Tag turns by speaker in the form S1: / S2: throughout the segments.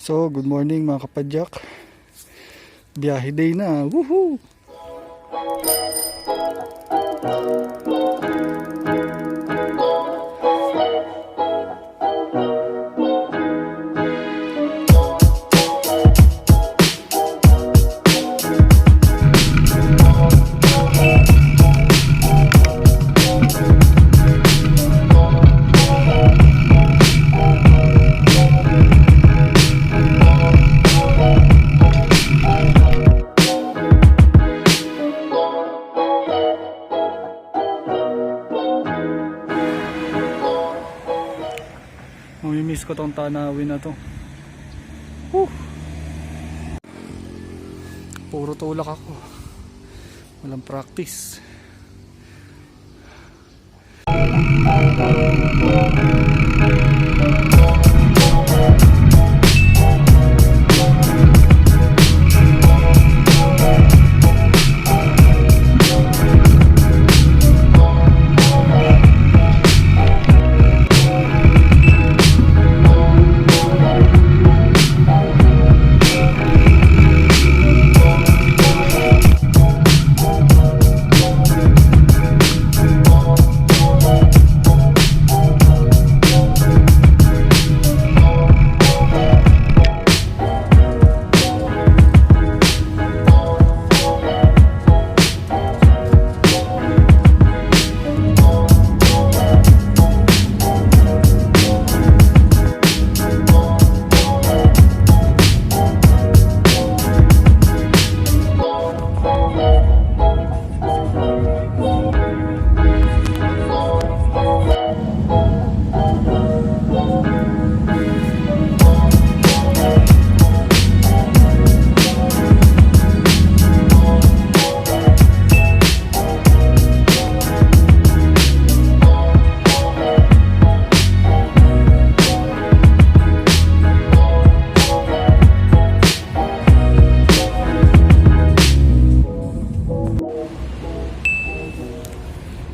S1: So, good morning mga kapadyak. Biyahe day na. Woohoo! Mamimiss ko tong tanawin na to. Woo! Puro tulak ako. Walang practice.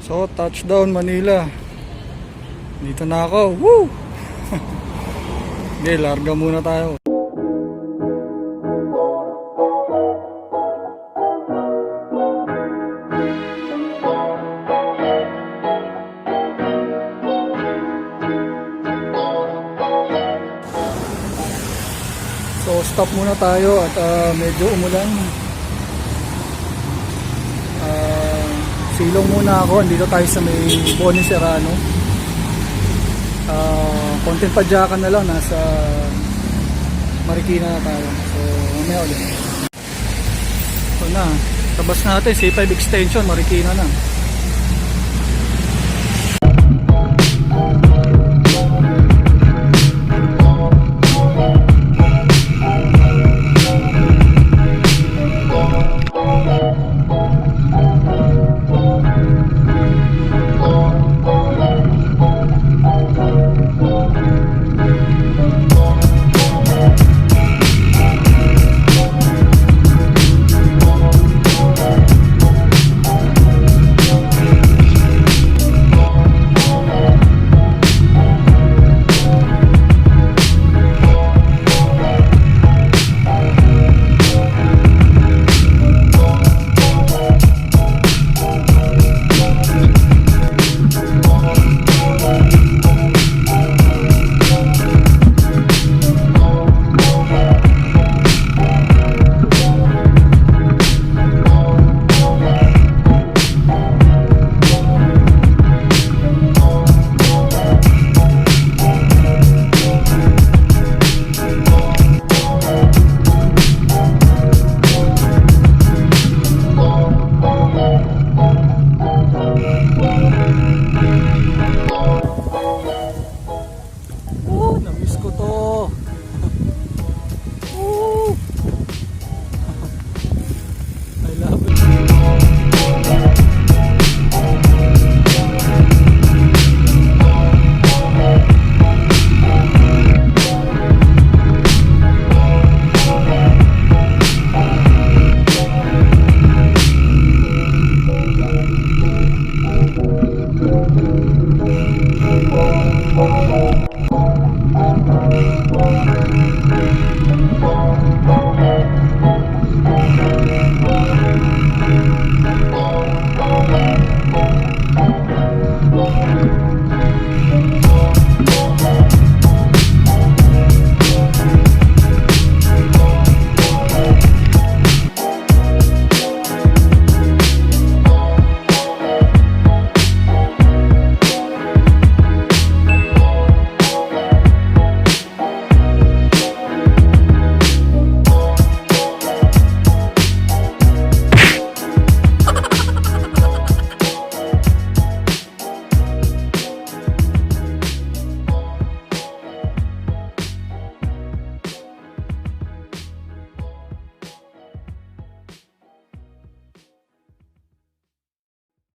S1: So, touchdown Manila. Dito na ako. Woo! Hindi, larga muna tayo. So, stop muna tayo at medyo umulan. Silong muna ako, andito tayo sa may Bony Serrano. Konting padyakan na lang, nasa Marikina na tayo. So, mamaya ulit. So na, tabas natin, C5 extension, Marikina na.